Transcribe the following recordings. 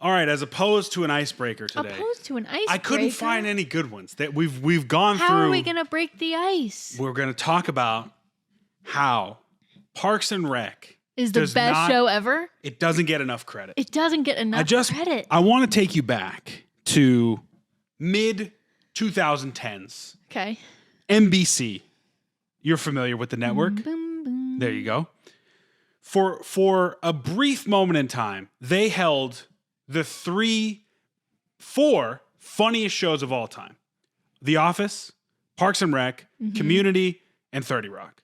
All right, as opposed to an icebreaker today. Opposed to an icebreaker? I couldn't find any good ones that we've gone through. How are we going to break the ice? We're going to talk about how Parks and Rec is the best show ever. It doesn't get enough credit. It doesn't get enough credit. I want to take you back to mid 2010s. Okay. NBC. You're familiar with the network. Boom, boom. There you go. For a brief moment in time, they held the 4 funniest shows of all time. The Office, Parks and Rec, Community, and 30 Rock.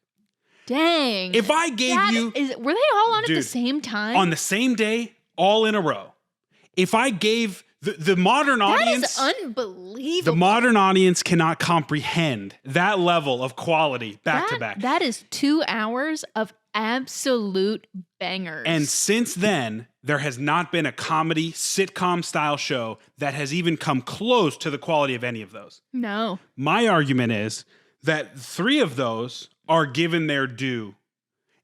Dang. If I gave you... Were they all on at the same time? On the same day, all in a row. If I gave the modern audience... That is unbelievable. The modern audience cannot comprehend that level of quality back to back. That is 2 hours of absolute bangers. And since then, there has not been a comedy sitcom style show that has even come close to the quality of any of those. No. My argument is that 3 of those are given their due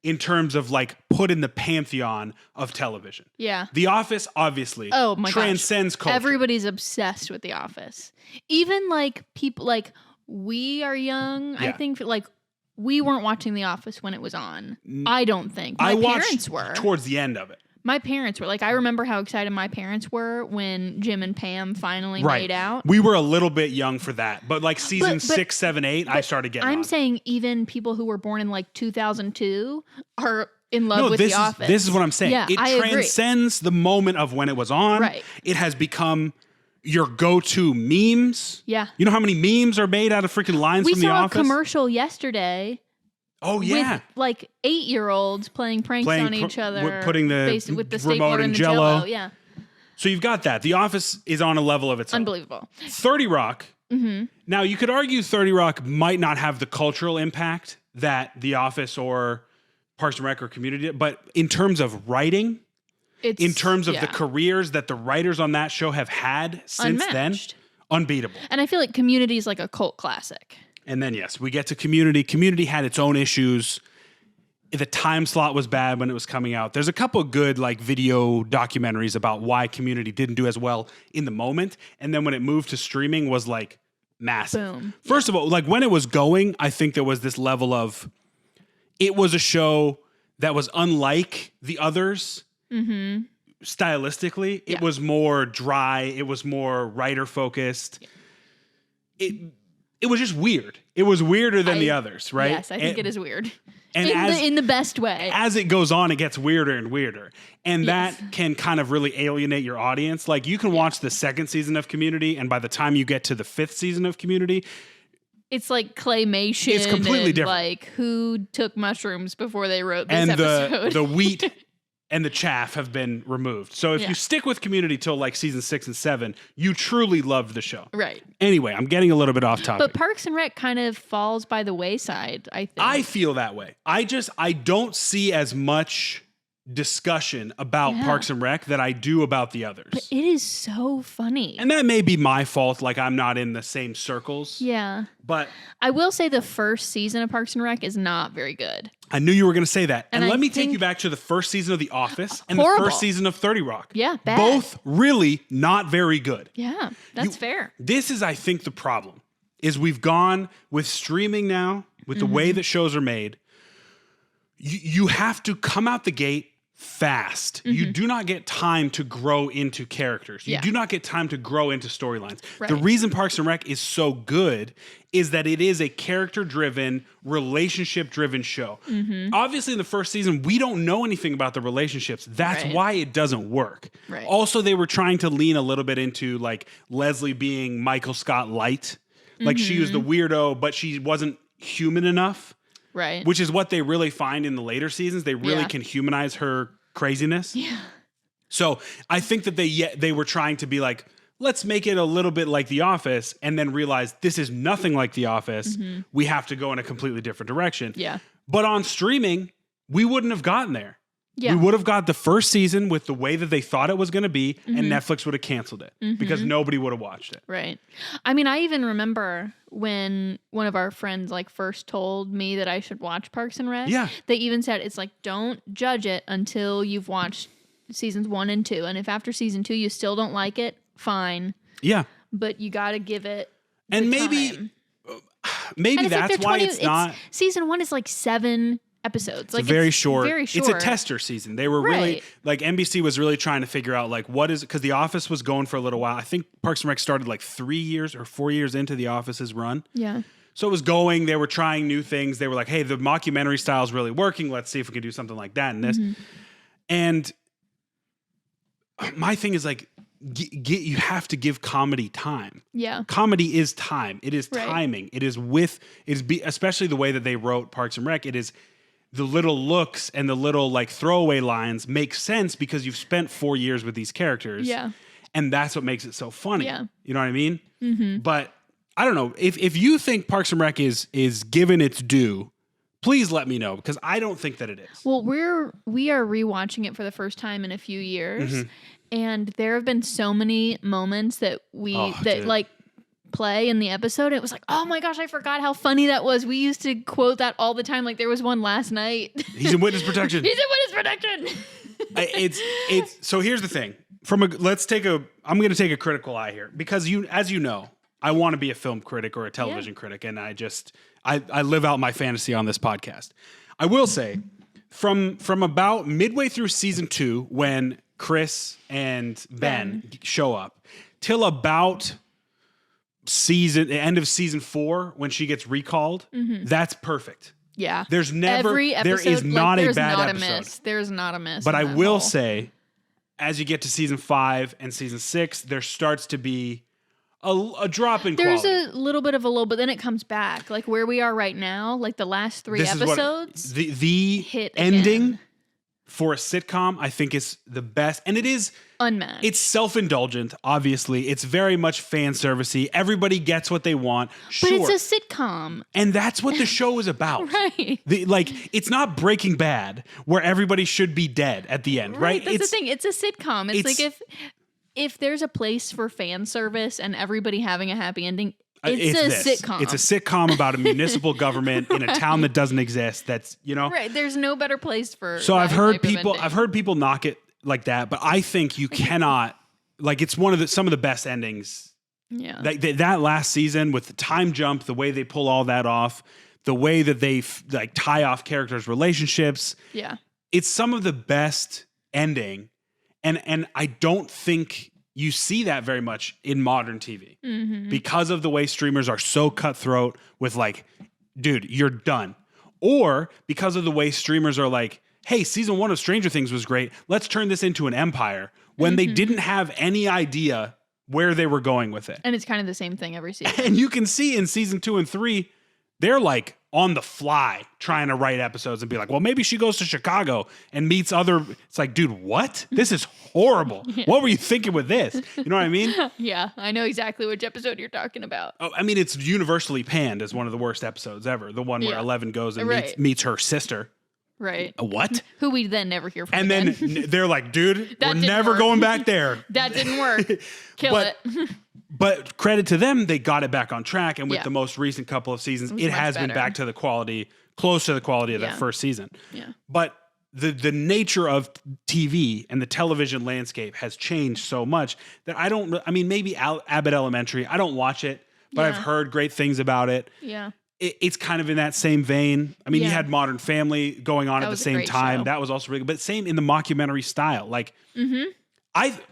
in terms of like put in the pantheon of television. Yeah. The Office obviously transcends culture. Everybody's obsessed with The Office. Even like people like we are young. Yeah. I think like we weren't watching The Office when it was on. I don't think. My parents were. Towards the end of it. My parents were. Like, I remember how excited my parents were when Jim and Pam finally made out. We were a little bit young for that. But like season 6, 7, 8, I started getting I'm saying even people who were born in like 2002 are in love with The Office. This is what I'm saying. Yeah, it transcends the moment of when it was on. Right. It has become your go-to memes. Yeah. You know how many memes are made out of freaking lines from The Office? We saw a commercial yesterday. Oh, yeah. With like 8-year-olds playing pranks on each other. Putting the with the remote stapler in and the Jell-O. Yeah. So you've got that. The Office is on a level of its own. Unbelievable. 30 Rock. Mm-hmm. Now, you could argue 30 Rock might not have the cultural impact that The Office or Parks and Rec or Community did, but in terms of writing, in terms of the careers that the writers on that show have had since then, unbeatable. And I feel like Community is like a cult classic. And then, yes, we get to Community. Community had its own issues. The time slot was bad when it was coming out. There's a couple good like video documentaries about why Community didn't do as well in the moment. And then when it moved to streaming was like massive. Boom. First of all, like when it was going, I think there was this level of, it was a show that was unlike the others. Mm-hmm. Stylistically. It was more dry. It was more writer focused. Yeah. It was just weird. It was weirder than the others, right? Yes, I think it is weird. And in the best way. As it goes on, it gets weirder and weirder. And that can kind of really alienate your audience. Like you can watch the 2nd season of Community, and by the time you get to the 5th season of Community, it's like claymation. It's completely different. Like who took mushrooms before they wrote this episode. And the wheat and the chaff have been removed. So if you stick with Community till like season 6 and 7, you truly loved the show. Right. Anyway, I'm getting a little bit off topic. But Parks and Rec kind of falls by the wayside, I think. I feel that way. I don't see as much discussion about Parks and Rec that I do about the others. But it is so funny. And that may be my fault, like I'm not in the same circles. Yeah. But I will say the first season of Parks and Rec is not very good. I knew you were going to say that. And let me take think you back to the first season of The Office and horrible. the first season of 30 Rock. Yeah, bad. Both really not very good. Yeah, that's fair. This is, I think, the problem, is we've gone with streaming now, with the way that shows are made. You have to come out the gate fast. You do not get time to grow into characters. You do not get time to grow into storylines. Right. The reason Parks and Rec is so good is that it is a character-driven, relationship-driven show. Obviously, in the first season, we don't know anything about the relationships. That's why it doesn't work. Right. Also, they were trying to lean a little bit into like Leslie being Michael Scott light. Like she was the weirdo, but she wasn't human enough. Right. Which is what they really find in the later seasons. They really can humanize her craziness. Yeah. So I think that they were trying to be like, let's make it a little bit like The Office, and then realize this is nothing like The Office. We have to go in a completely different direction. Yeah. But on streaming, we wouldn't have gotten there. Yeah. We would have got the first season with the way that they thought it was going to be, and Netflix would have canceled it because nobody would have watched it. Right. I mean, I even remember when one of our friends like first told me that I should watch Parks and Rec. Yeah. They even said it's like, don't judge it until you've watched seasons 1 and 2. And if after season 2 you still don't like it, fine. Yeah. But you got to give it and maybe time. Maybe that's why it's not. Season 1 is like 7 episodes. Like it's very short. Very short. It's a tester season. They were really like NBC was really trying to figure out like what is because The Office was going for a little while. I think Parks and Rec started like 3 years or 4 years into The Office's run. Yeah. So it was going. They were trying new things. They were like, "Hey, the mockumentary style is really working. Let's see if we can do something like that." And this, and my thing is like, you have to give comedy time. Yeah, comedy is time. It is timing. It is especially the way that they wrote Parks and Rec. It is the little looks and the little like throwaway lines make sense because you've spent 4 years with these characters. Yeah, and that's what makes it so funny. Yeah, you know what I mean? Mm-hmm. But I don't know if you think Parks and Rec is given its due. Please let me know because I don't think that it is. Well, we are rewatching it for the first time in a few years, and there have been so many moments that like play in the episode. It was like, oh my gosh, I forgot how funny that was. We used to quote that all the time. Like there was one last night. He's in witness protection. He's in witness protection. It's so here's the thing. I'm going to take a critical eye here because as you know. I want to be a film critic or a television critic, and I live out my fantasy on this podcast. I will say, from about midway through season 2, when Chris and Ben show up, till about end of season 4, when she gets recalled, that's perfect. Yeah, there is not a bad episode. There's not a miss. But I will say, as you get to season 5 and season 6, there starts to be a drop in quality. There's a little bit of a low, but then it comes back. Like where we are right now, like the last 3 episodes. The hit ending again. For a sitcom, I think is the best. And it is unmatched. It's self-indulgent, obviously. It's very much fan servicey. Everybody gets what they want. Sure. But it's a sitcom. And that's what the show is about. Right. It's not Breaking Bad, where everybody should be dead at the end, right? That's the thing. It's a sitcom. It's like if there's a place for fan service and everybody having a happy ending, it's a sitcom. It's a sitcom about a municipal government in a town that doesn't exist. That's, right. There's no better place for. So I've heard people knock it like that, but I think you cannot. Like it's some of the best endings. Yeah. That last season with the time jump, the way they pull all that off, the way that they tie off characters' relationships. Yeah. It's some of the best ending. And I don't think you see that very much in modern TV because of the way streamers are so cutthroat with like, dude, you're done. Or because of the way streamers are like, hey, season 1 of Stranger Things was great. Let's turn this into an empire when they didn't have any idea where they were going with it. And it's kind of the same thing every season. And you can see in season 2 and 3, they're like on the fly trying to write episodes and be like, well, maybe she goes to Chicago and meets other. It's like, dude, what? This is horrible. Yeah. What were you thinking with this? You know what I mean? Yeah, I know exactly which episode you're talking about. Oh, I mean, it's universally panned as one of the worst episodes ever. The one where Eleven goes and meets her sister. Right. What? Who we then never hear from. And again. Then they're like, dude, we're never going back there. That didn't work. Kill it. But credit to them, they got it back on track. And with the most recent couple of seasons, it has been back to the quality, close to the quality of that first season. Yeah. But the nature of TV and the television landscape has changed so much that maybe Abbott Elementary, I don't watch it, but I've heard great things about it. Yeah. It's kind of in that same vein. I mean, you had Modern Family going on at the same time. Show. That was also really good. But same in the mockumentary style. Like, here's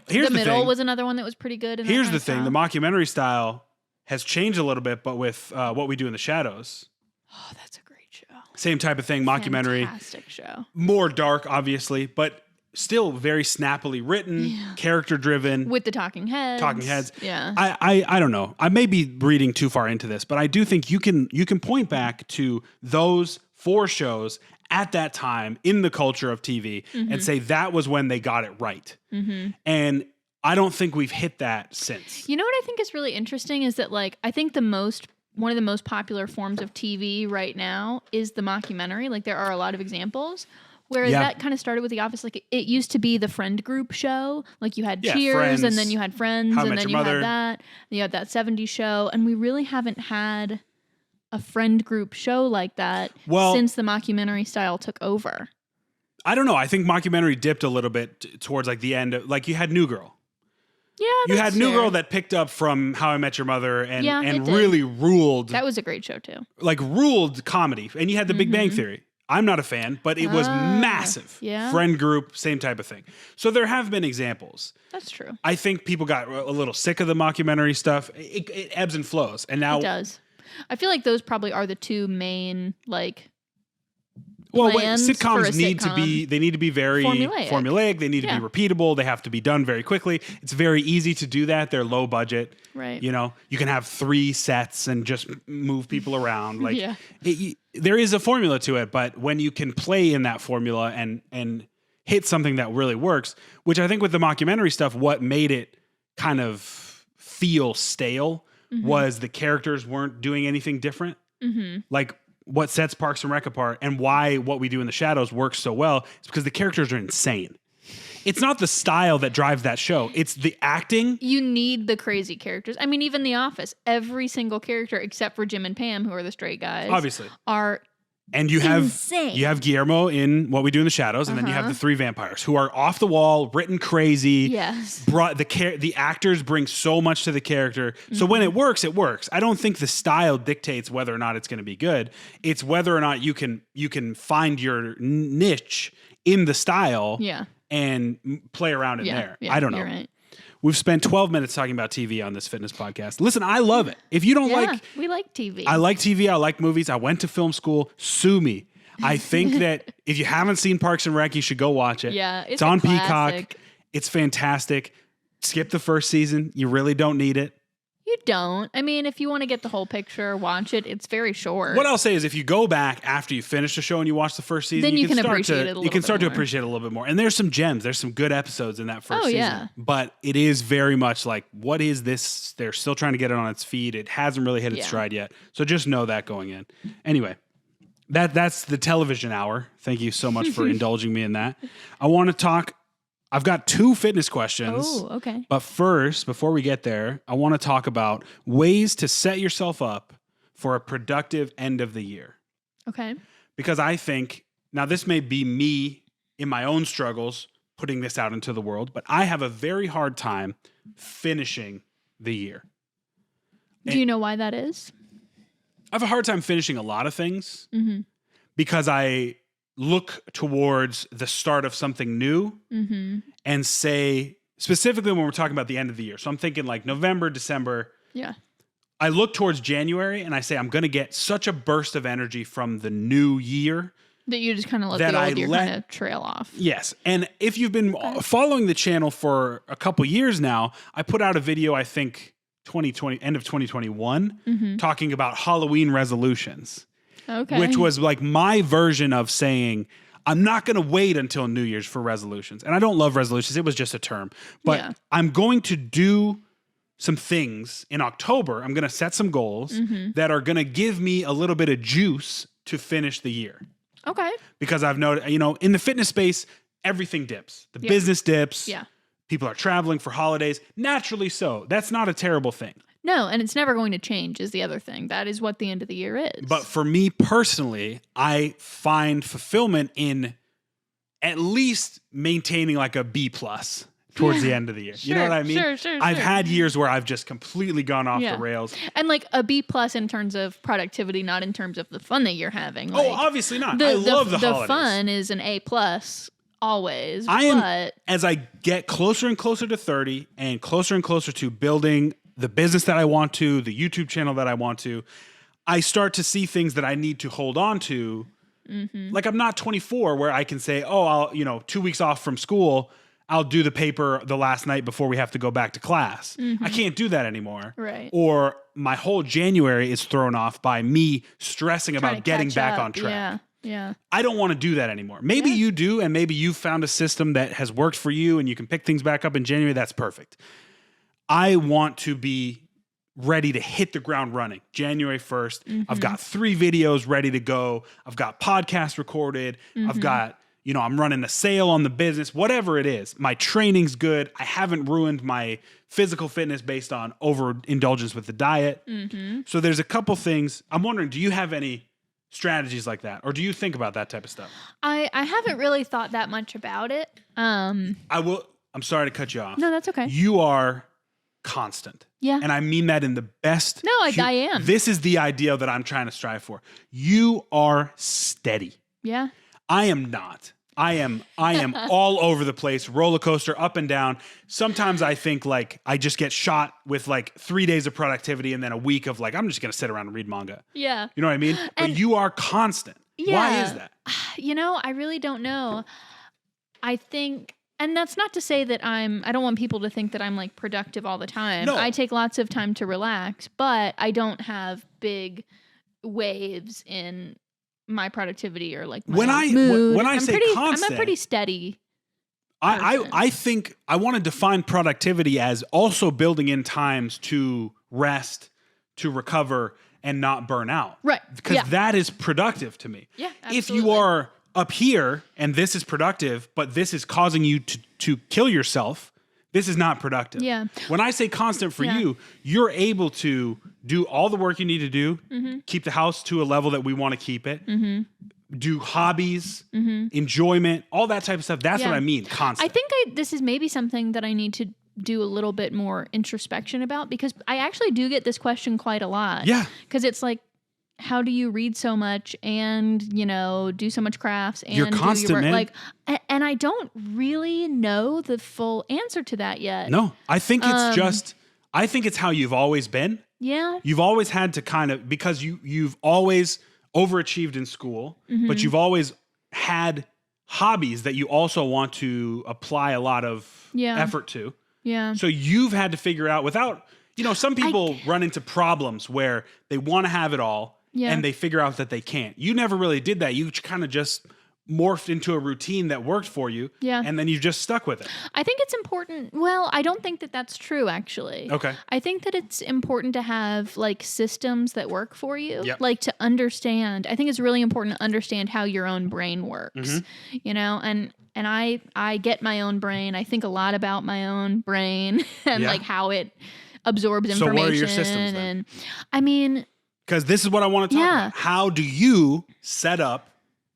the Middle was another one that was pretty good. Here's the thing. The mockumentary style has changed a little bit, but with What We Do in the Shadows. Oh, that's a great show. Same type of thing. Mockumentary. Fantastic show. More dark, obviously, but still very snappily written, character driven. With the talking heads. Yeah. I don't know. I may be reading too far into this, but I do think you can point back to those 4 shows at that time in the culture of TV and say that was when they got it right. And I don't think we've hit that since. You know what I think is really interesting is that I think one of the most popular forms of TV right now is the mockumentary. Like there are a lot of examples. Whereas that kind of started with The Office. Like it used to be the friend group show. Like you had Cheers, Friends, and then you had Friends, and then you had that. And you had that 70s show. And we really haven't had a friend group show like that since the mockumentary style took over. I don't know. I think mockumentary dipped a little bit towards like the end. Like you had New Girl. Yeah, You that's had New fair. Girl that picked up from How I Met Your Mother and Yeah, it did. really ruled, That was a great show too. like ruled comedy. And you had The Big Bang Theory. I'm not a fan, but it was massive. yeah. Friend group, same type of thing. So there have been examples. That's true. I think people got a little sick of the mockumentary stuff. It ebbs and flows. And now, It does. I feel like those probably are the two main like well, plans for a sitcoms need to sitcom. be, they need to be very formulaic. They need to Yeah. be repeatable. They have to be done very quickly. It's very easy to do that. They're low budget. right. You know, you can have 3 sets and just move people around. Like, Yeah. there is a formula to it, but when you can play in that formula and hit something that really works, which I think with the mockumentary stuff, what made it kind of feel stale was the characters weren't doing anything different. Like what sets Parks and Rec apart and why What We Do in the Shadows works so well is because the characters are insane. It's not the style that drives that show. It's the acting. You need the crazy characters. I mean, even The Office, every single character except for Jim and Pam, who are the straight guys, Obviously. are And you have insane. you have Guillermo in What We Do in the Shadows, and then you have the 3 vampires who are off the wall, written crazy. Yes. Brought the actors bring so much to the character. So when it works, it works. I don't think the style dictates whether or not it's going to be good. It's whether or not you can find your niche in the style Yeah. and play around in Yeah. there. Yeah, I don't know. You're right. We've spent 12 minutes talking about TV on this fitness podcast. Listen, I love it. If you don't Yeah, like we like TV. I like TV. I like movies. I went to film school. Sue me. I think that if you haven't seen Parks and Rec, you should go watch it. Yeah, it's it's a on Peacock. classic. It's fantastic. Skip the first season. You really don't need it. You don't. I mean, if you want to get the whole picture, watch it. It's very short. What I'll say is, if you go back after you finish the show and you watch the first season, Then you can start appreciate to it a little you can bit start to more. appreciate it a little bit more. And there's some gems. There's some good episodes in that first Oh, season. yeah. But it is very much like, what is this? They're still trying to get it on its feet. It hasn't really hit its Yeah. stride yet. So just know that going in. Anyway, that's the television hour. Thank you so much for indulging me in that. I want to talk. I've got 2 fitness questions. Oh, okay. But first, before we get there, I want to talk about ways to set yourself up for a productive end of the year. Okay. Because I think, now this may be me in my own struggles putting this out into the world, but I have a very hard time finishing the year. Do you know why that is? I have a hard time finishing a lot of things because I look towards the start of something new and say, specifically when we're talking about the end of the year. So I'm thinking like November, December. Yeah. I look towards January and I say, I'm going to get such a burst of energy from the new year. That you just kind of let That the I old year let- kind of trail off. Yes. And if you've been following the channel for a couple years now, I put out a video, I think 2020, end of 2021, talking about Halloween resolutions. Okay. Which was like my version of saying, I'm not going to wait until New Year's for resolutions. And I don't love resolutions. It was just a term. But Yeah. I'm going to do some things in October. I'm going to set some goals that are going to give me a little bit of juice to finish the year. Okay. Because I've noticed, in the fitness space, everything dips. The business dips. Yeah. People are traveling for holidays. Naturally so. That's not a terrible thing. No, and it's never going to change is the other thing. That is what the end of the year is. But for me personally, I find fulfillment in at least maintaining like a B plus towards the end of the year. You know what I mean? Sure. I've had years where I've just completely gone off Yeah. the rails. And like a B plus in terms of productivity, not in terms of the fun that you're having. Oh, Like, obviously not. I love the holidays. fun is an A plus always. I am, but as I get closer and closer to 30 and closer to building the business that I want to, the YouTube channel that I want to, I start to see things that I need to hold on to. Like I'm not 24 where I can say, oh, I'll, 2 weeks off from school, I'll do the paper the last night before we have to go back to class. I can't do that anymore. Right. Or my whole January is thrown off by me stressing trying about to getting catch back up. on track. Yeah. I don't want to do that anymore. Maybe you do, and maybe you've found a system that has worked for you and you can pick things back up in January. That's perfect. I want to be ready to hit the ground running January 1st. I've got 3 videos ready to go. I've got podcasts recorded. I've got, I'm running a sale on the business, whatever it is. My training's good. I haven't ruined my physical fitness based on overindulgence with the diet. So there's a couple things. I'm wondering, do you have any strategies like that? Or do you think about that type of stuff? I haven't really thought that much about it. I'm sorry to cut you off. No, that's okay. You are constant. Yeah. And I mean that in the best. No, I am. This is the ideal that I'm trying to strive for. You are steady. Yeah. I am not. I am all over the place, roller coaster, up and down. Sometimes I think like I just get shot with like 3 days of productivity and then a week of like, I'm just going to sit around and read manga. Yeah. You know what I mean? But you are constant. Yeah. Why is that? I really don't know. I think, and that's not to say that I don't want people to think that I'm like productive all the time. No. I take lots of time to relax, but I don't have big waves in my productivity or like my mood. When I say constant, I'm a pretty steady. I think I want to define productivity as also building in times to rest, to recover, and not burn out. Right. Because that is productive to me. Yeah, absolutely. If you are up here and this is productive, but this is causing you to kill yourself, this is not productive. Yeah. When I say constant for you, you're able to do all the work you need to do, keep the house to a level that we want to keep it, do hobbies, enjoyment, all that type of stuff. That's what I mean, constant. I think this is maybe something that I need to do a little bit more introspection about, because I actually do get this question quite a lot. Yeah. Because it's like, how do you read so much and, do so much crafts and You're constant, do your work? man. Like, and I don't really know the full answer to that yet. No, I think it's I think it's how you've always been. Yeah. You've always had to kind of, because you've always overachieved in school, but you've always had hobbies that you also want to apply a lot of effort to. Yeah. So you've had to figure out without, some people run into problems where they want to have it all and they figure out that they can't. You never really did that. You kind of just morphed into a routine that worked for you. Yeah. And then you just stuck with it. I think it's important. Well, I don't think that that's true, actually. Okay. I think that it's important to have like systems that work for you. Yep. Like to understand. I think it's really important to understand how your own brain works. And I get my own brain. I think a lot about my own brain and like how it absorbs information. So what are your systems then? And I mean, because this is what I want to talk about. How do you set up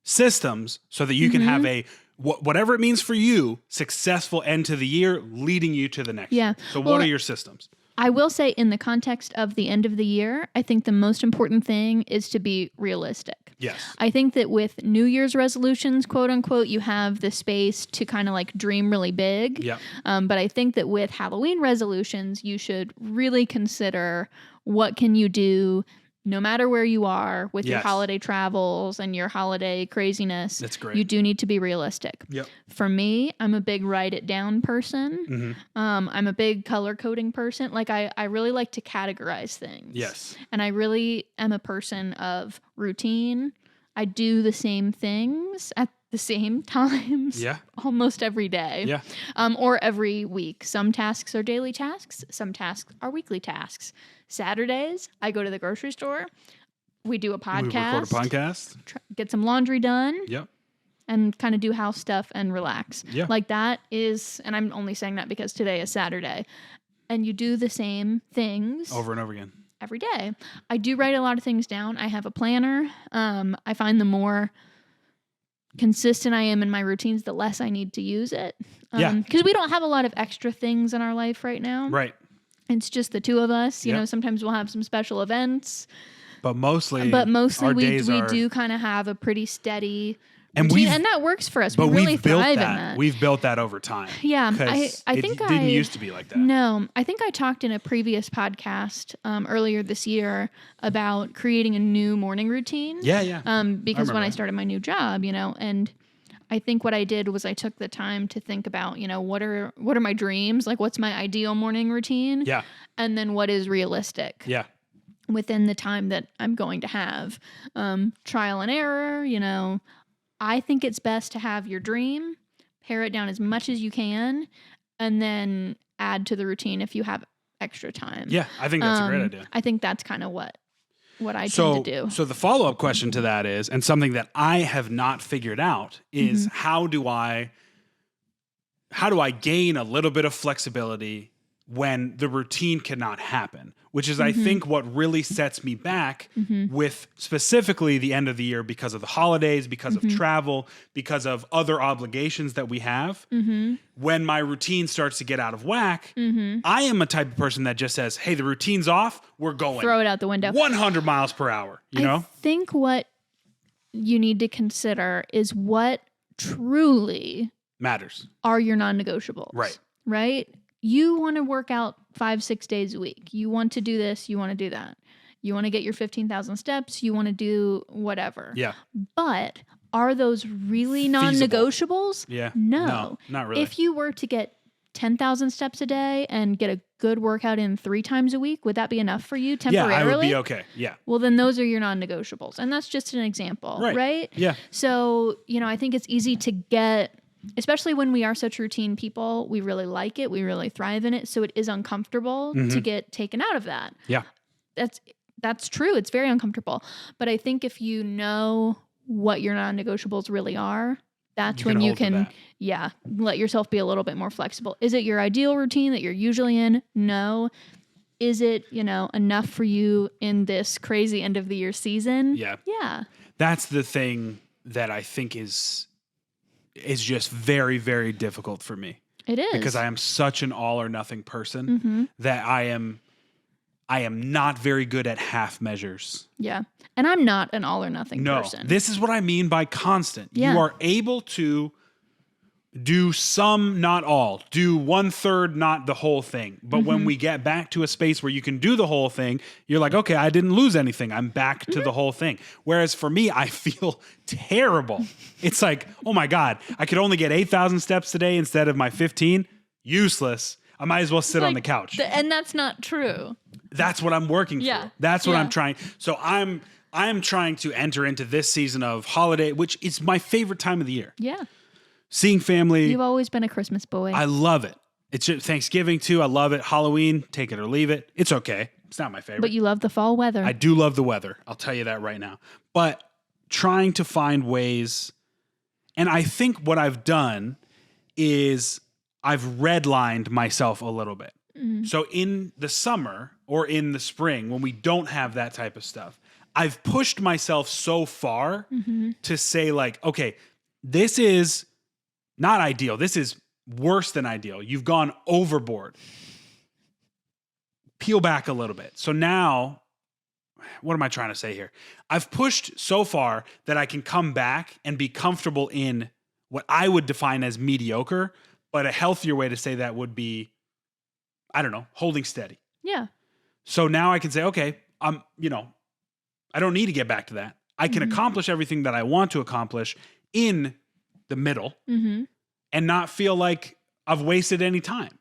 systems so that you can have a whatever it means for you, successful end to the year, leading you to the next year? So what are your systems? I will say, in the context of the end of the year, I think the most important thing is to be realistic. Yes. I think that with New Year's resolutions, quote unquote, you have the space to kind of like dream really big. Yeah. But I think that with Halloween resolutions, you should really consider what can you do no matter where you are with your holiday travels and your holiday craziness. That's great. You do need to be realistic. Yep. For me, I'm a big write it down person. I'm a big color coding person. Like I really like to categorize things. Yes. And I really am a person of routine. I do the same things at the same times almost every day. Yeah. Or every week. Some tasks are daily tasks. Some tasks are weekly tasks. Saturdays, I go to the grocery store. We do a podcast. We record a podcast. Get some laundry done. Yep. And kind of do house stuff and relax. Yeah. Like that is, and I'm only saying that because today is Saturday. And you do the same things. Over and over again. Every day. I do write a lot of things down. I have a planner. I find the more consistent I am in my routines, the less I need to use it. Because we don't have a lot of extra things in our life right now. Right. It's just the two of us. You know, sometimes we'll have some special events. But mostly we do kind of have a pretty steady routine, and that works for us. But we really built thrive in that. We've built that over time. Yeah. I think it didn't used to be like that. No. I think I talked in a previous podcast earlier this year about creating a new morning routine. Yeah. Because when I started my new job, and I think what I did was I took the time to think about, what are my dreams? Like, what's my ideal morning routine? Yeah. And then what is realistic? Yeah. Within the time that I'm going to have. Trial and error, I think it's best to have your dream, pare it down as much as you can, and then add to the routine if you have extra time. Yeah, I think that's a great idea. I think that's kind of what I tend to do. So the follow-up question to that is, and something that I have not figured out is how do I gain a little bit of flexibility when the routine cannot happen, which is, I think, what really sets me back with specifically the end of the year because of the holidays, because of travel, because of other obligations that we have. When my routine starts to get out of whack, I am a type of person that just says, hey, the routine's off, we're going. Throw it out the window. 100 miles per hour, you know? I think what you need to consider is what truly matters are your non-negotiables. Right? You want to work out 5-6 days a week. You want to do this. You want to do that. You want to get your 15,000 steps. You want to do whatever. Yeah. But are those really non-negotiables? Yeah. No, not really. If you were to get 10,000 steps a day and get a good workout in 3 times a week, would that be enough for you temporarily? Yeah, I would be okay. Yeah. Well, then those are your non-negotiables. And that's just an example, right? Yeah. So, I think it's easy to get, especially when we are such routine people, we really like it. We really thrive in it. So it is uncomfortable to get taken out of that. Yeah. That's true. It's very uncomfortable. But I think if you know what your non-negotiables really are, that's when you can, let yourself be a little bit more flexible. Is it your ideal routine that you're usually in? No. Is it, enough for you in this crazy end of the year season? Yeah. Yeah. That's the thing that I think is just very, very difficult for me. It is. Because I am such an all or nothing person that I am not very good at half measures. Yeah. And I'm not an all or nothing person. This is what I mean by constant. Yeah. You are able to do some, not all. Do 1/3, not the whole thing. But when we get back to a space where you can do the whole thing, you're like, okay, I didn't lose anything. I'm back to the whole thing. Whereas for me, I feel terrible. It's like, oh my God, I could only get 8,000 steps today instead of my 15. Useless. I might as well sit on the couch. And that's not true. That's what I'm working Yeah. for. That's what I'm trying. So I'm trying to enter into this season of holiday, which is my favorite time of the year. Yeah. Seeing family. You've always been a Christmas boy. I love it. It's just Thanksgiving too. I love it. Halloween, take it or leave it. It's okay. It's not my favorite. But you love the fall weather. I do love the weather. I'll tell you that right now. But trying to find ways, and I think what I've done is I've redlined myself a little bit. So in the summer or in the spring, when we don't have that type of stuff, I've pushed myself so far to say like, okay, this is not ideal. This is worse than ideal. You've gone overboard. Peel back a little bit. So now, what am I trying to say here? I've pushed so far that I can come back and be comfortable in what I would define as mediocre, but a healthier way to say that would be, I don't know, holding steady. Yeah. So now I can say, okay, I don't need to get back to that. I can accomplish everything that I want to accomplish in the middle and not feel like I've wasted any time.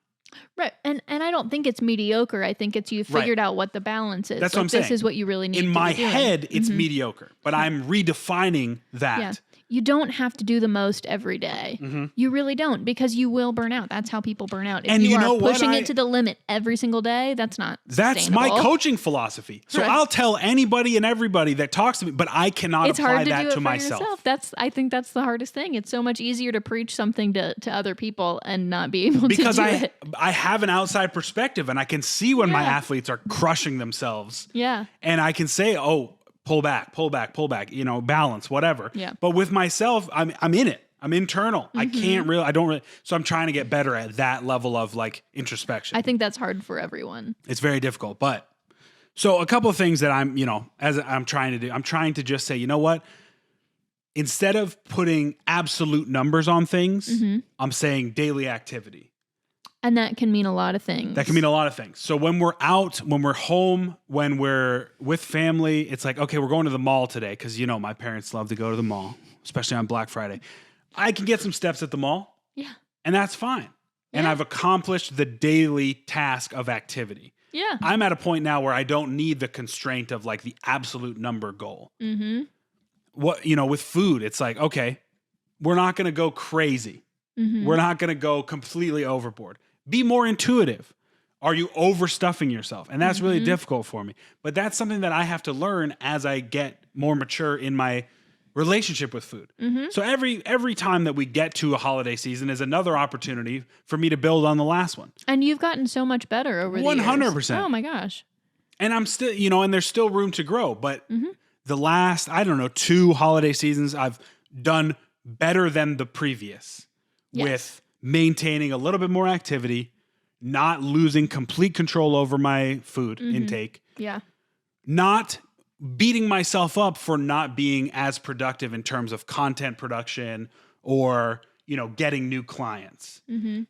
Right. And I don't think it's mediocre. I think it's you figured out what the balance is. That's what I'm saying. This is what you really need to In be my doing. head, it's mediocre, but I'm redefining that. Yeah. You don't have to do the most every day. You really don't, because you will burn out. That's how people burn out. If And you are know what? pushing it to the limit every single day, that's not That's my sustainable. coaching philosophy. So Right. I'll tell anybody and everybody that talks to me, but I cannot It's apply hard to that do it to for myself. yourself. I think that's the hardest thing. It's so much easier to preach something to other people and not be able Because to do it. I have an outside perspective and I can see when my Yeah. athletes are crushing themselves. Yeah. And I can say, oh, pull back, balance, whatever. Yeah. But with myself, I'm in it. I'm internal. I don't really, so I'm trying to get better at that level of like introspection. I think that's hard for everyone. It's very difficult, but so a couple of things that I'm, as I'm trying to do, I'm trying to just say, you know what? Instead of putting absolute numbers on things, I'm saying daily activity. And that can mean a lot of things. That can mean a lot of things. So when we're out, when we're home, when we're with family, it's like, okay, we're going to the mall today because, my parents love to go to the mall, especially on Black Friday. I can get some steps at the mall. Yeah. And that's fine. And Yeah. I've accomplished the daily task of activity. Yeah. I'm at a point now where I don't need the constraint of like the absolute number goal. With food, it's like, okay, we're not going to go crazy. We're not going to go completely overboard. Be more intuitive. Are you overstuffing yourself? And that's really difficult for me. But that's something that I have to learn as I get more mature in my relationship with food. So every time that we get to a holiday season is another opportunity for me to build on the last one. And you've gotten so much better over the years. 100%. Oh my gosh. And I'm still, and there's still room to grow. But the last, 2 holiday seasons, I've done better than the previous with maintaining a little bit more activity, not losing complete control over my food intake. Yeah. Not beating myself up for not being as productive in terms of content production or, getting new clients.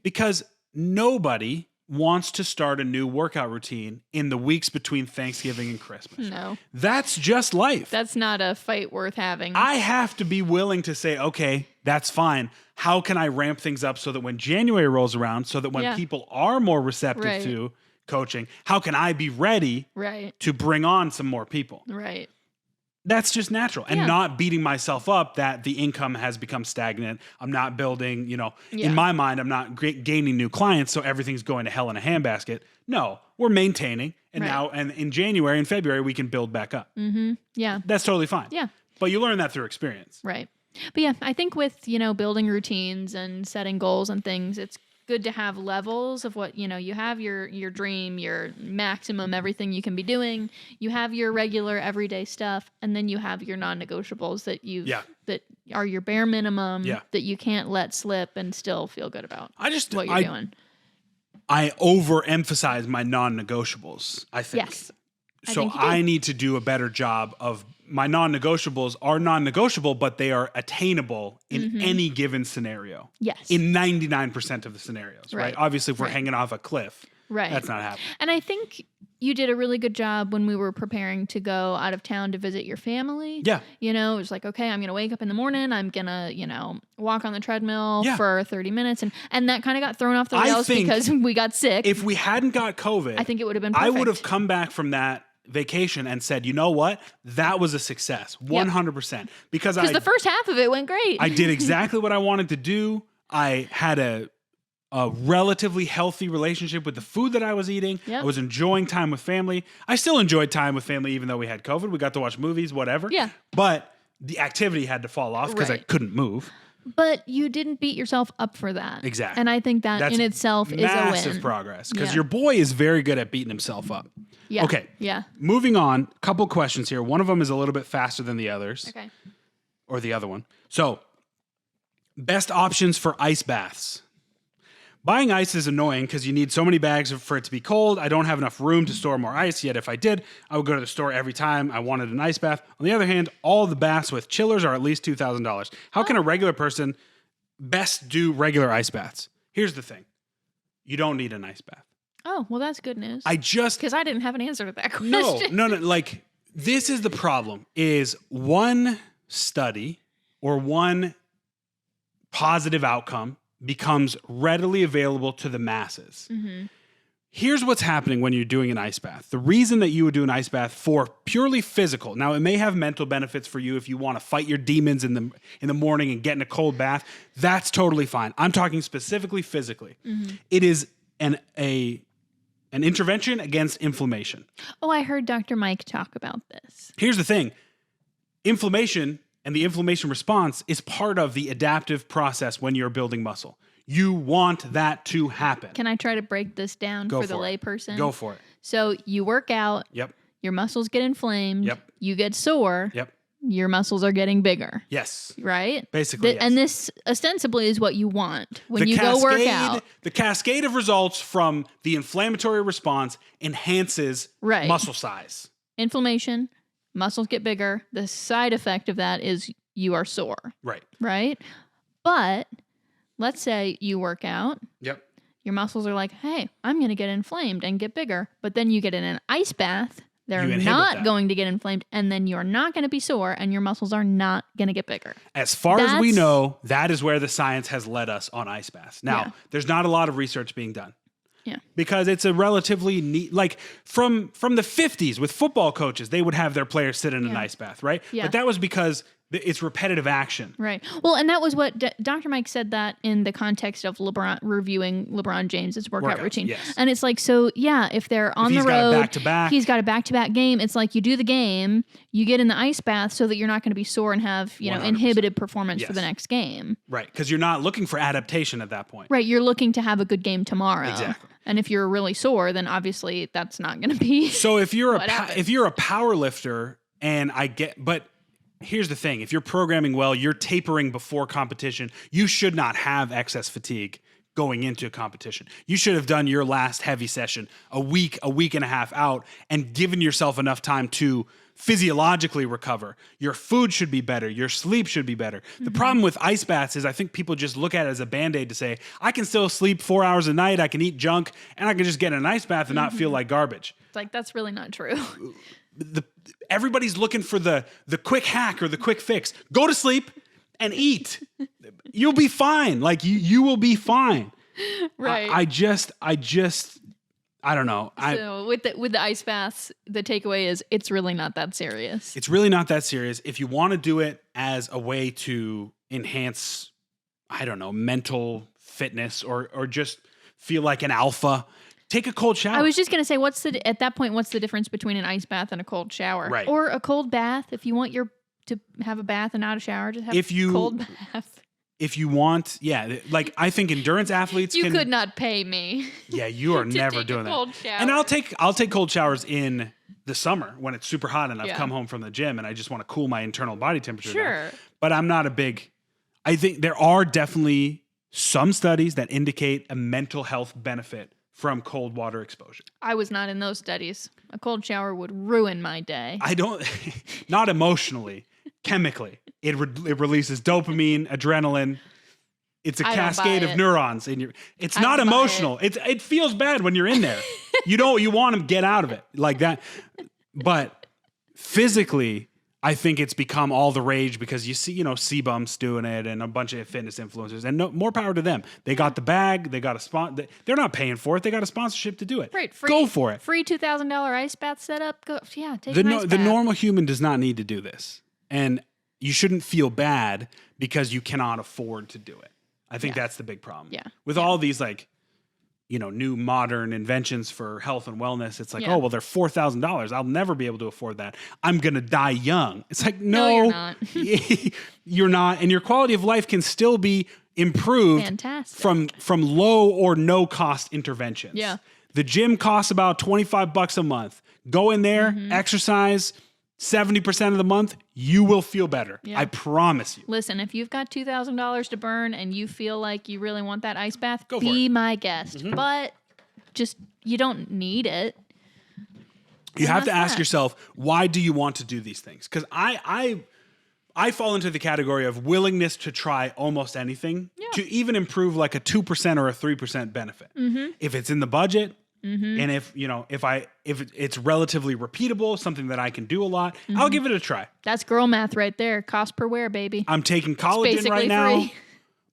Because nobody wants to start a new workout routine in the weeks between Thanksgiving and Christmas. No. That's just life. That's not a fight worth having. I have to be willing to say, okay, that's fine. How can I ramp things up so that when January rolls around, so that when people are more receptive to coaching, how can I be ready to bring on some more people? Right. That's just natural. And not beating myself up that the income has become stagnant. I'm not building, in my mind, I'm not gaining new clients, so everything's going to hell in a handbasket. No, we're maintaining. And now, and in January and February, we can build back up. Yeah. That's totally fine. Yeah. But you learn that through experience. Right. But yeah, I think with, building routines and setting goals and things, it's good to have levels of what, you have your dream, your maximum, everything you can be doing. You have your regular everyday stuff, and then you have your non-negotiables that that are your bare minimum that you can't let slip and still feel good about what you're doing. I overemphasize my non-negotiables, I think. Yes. So I need to do a better job of my non-negotiables are non-negotiable, but they are attainable in any given scenario. Yes. In 99% of the scenarios, right? Obviously, if we're hanging off a cliff, that's not happening. And I think you did a really good job when we were preparing to go out of town to visit your family. Yeah. It was like, okay, I'm going to wake up in the morning. I'm going to, walk on the treadmill for 30 minutes. And that kind of got thrown off the rails because we got sick. If we hadn't got COVID, I think it would have been perfect. I would have come back from that vacation and said, you know what? That was a success. 100%. Because the first half of it went great. I did exactly what I wanted to do. I had a relatively healthy relationship with the food that I was eating. I was enjoying time with family. I still enjoyed time with family even though we had COVID. We got to watch movies, whatever. Yeah. But the activity had to fall off because I couldn't move. But you didn't beat yourself up for that. Exactly. And I think that's in itself is a win. Massive progress because your boy is very good at beating himself up. Yeah. Okay. Yeah. Moving on, couple questions here. One of them is a little bit faster than the others. Okay. Or the other one. So, best options for ice baths. Buying ice is annoying because you need so many bags for it to be cold. I don't have enough room to store more ice, yet if I did, I would go to the store every time I wanted an ice bath. On the other hand, all the baths with chillers are at least $2,000. How can a regular person best do regular ice baths? Here's the thing. You don't need an ice bath. Oh, well, that's good news. Because I didn't have an answer to that question. No. Like, this is the problem, is one study or one positive outcome becomes readily available to the masses. Here's what's happening when you're doing an ice bath. The reason that you would do an ice bath for purely physical. Now, it may have mental benefits for you if you want to fight your demons in the morning and get in a cold bath. That's totally fine. I'm talking specifically physically. It is an intervention against inflammation. Oh, I heard Dr. Mike talk about this. Here's the thing. Inflammation and the inflammation response is part of the adaptive process when you're building muscle. You want that to happen. Can I try to break this down for the layperson? Go for it. So you work out. Yep. Your muscles get inflamed. Yep. You get sore. Yep. Your muscles are getting bigger. Yes. Right? Basically, yes. And this ostensibly is what you want when you go work out. The cascade of results from the inflammatory response enhances muscle size. Inflammation, muscles get bigger. The side effect of that is you are sore. Right? But let's say you work out. Yep. Your muscles are like, hey, I'm going to get inflamed and get bigger. But then you get in an ice bath. They're not going to get inflamed, and then you're not going to be sore, and your muscles are not going to get bigger. As far as we know, that is where the science has led us on ice baths. Now, there's not a lot of research being done. Yeah. Because it's a relatively neat, like from the 50s with football coaches, they would have their players sit in an ice bath, right? Yeah. But that was because It's repetitive action. Right. Well, and that was what Dr. Mike said that in the context of reviewing LeBron James's workout routine. Yes. And it's like, so yeah, if they're on the road, got a back-to-back. he's got a back-to-back game. It's like you do the game, you get in the ice bath so that you're not going to be sore and have, 100%. Inhibited performance for the next game. Right. Because you're not looking for adaptation at that point. Right. You're looking to have a good game tomorrow. Exactly. And if you're really sore, then obviously that's not going to be. So if you're a power lifter, and but here's the thing: if you're programming well, you're tapering before competition. You should not have excess fatigue going into a competition. You should have done your last heavy session a week and a half out, and given yourself enough time to physiologically recover. Your food should be better. Your sleep should be better. The problem with ice baths is I think people just look at it as a Band-Aid to say, I can still sleep 4 hours a night, I can eat junk, and I can just get in an ice bath and not feel like garbage. It's like, that's really not true. Everybody's looking for the quick hack or the quick fix. Go to sleep and eat. You'll be fine. Like you will be fine. Right. I don't know. So with the ice baths, the takeaway is it's really not that serious. It's really not that serious. If you want to do it as a way to enhance, I don't know, mental fitness or just feel like an alpha, take a cold shower. I was just going to say, what's the difference between an ice bath and a cold shower? Right. Or a cold bath. If you want to have a bath and not a shower, just have a cold bath. If you want, like I think endurance athletes you could not pay me. Yeah, you are never take doing a cold that. Shower. And I'll take cold showers in the summer when it's super hot and I've come home from the gym and I just want to cool my internal body temperature down. But I'm not I think there are definitely some studies that indicate a mental health benefit from cold water exposure. I was not in those studies. A cold shower would ruin my day. Not emotionally, chemically. It releases dopamine, adrenaline. It's a cascade of neurons in your. It's not emotional. It feels bad when you're in there. You want to get out of it like that. But physically, I think it's become all the rage because you see, C-Bumps doing it and a bunch of fitness influencers, and more power to them. They got the bag. They got they're not paying for it. They got a sponsorship to do it. Right. Go for it. Free $2,000 ice bath setup. Go. Yeah. Take the normal human does not need to do this, and you shouldn't feel bad because you cannot afford to do it. I think that's the big problem. Yeah. With all these new modern inventions for health and wellness, it's like, oh, well, they're $4,000. I'll never be able to afford that. I'm going to die young. It's like, no you're not. You're not. And your quality of life can still be improved Fantastic. from low or no cost interventions. Yeah. The gym costs about $25 a month. Go in there, exercise 70% of the month, you will feel better. Yeah. I promise you. Listen, if you've got $2,000 to burn and you feel like you really want that ice bath, be my guest. But just, you don't need it. You have to ask yourself, why do you want to do these things? Because I fall into the category of willingness to try almost anything to even improve like a 2% or a 3% benefit. If it's in the budget, and if it's relatively repeatable, something that I can do a lot, I'll give it a try. That's girl math right there. Cost per wear, baby. I'm taking collagen right now. Free.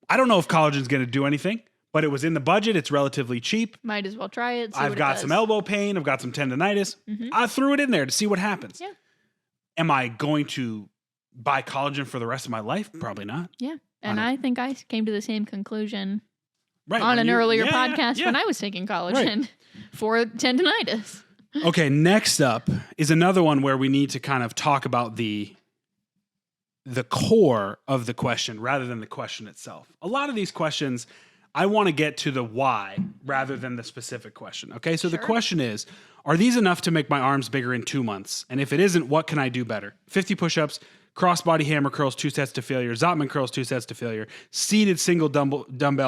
I don't know if collagen's going to do anything, but it was in the budget. It's relatively cheap. Might as well try it. I've got some elbow pain. I've got some tendonitis. I threw it in there to see what happens. Yeah. Am I going to buy collagen for the rest of my life? Probably not. Yeah. And I think I came to the same conclusion right, on an earlier podcast when I was taking collagen for tendonitis. Okay, next up is another one where we need to kind of talk about the core of the question rather than the question itself. A lot of these questions, I want to get to the why rather than the specific question. Okay, so the question is, are these enough to make my arms bigger in 2 months? And if it isn't, what can I do better? 50 push-ups, cross-body hammer curls, 2 sets to failure, Zotman curls, 2 sets to failure, seated single dumbbell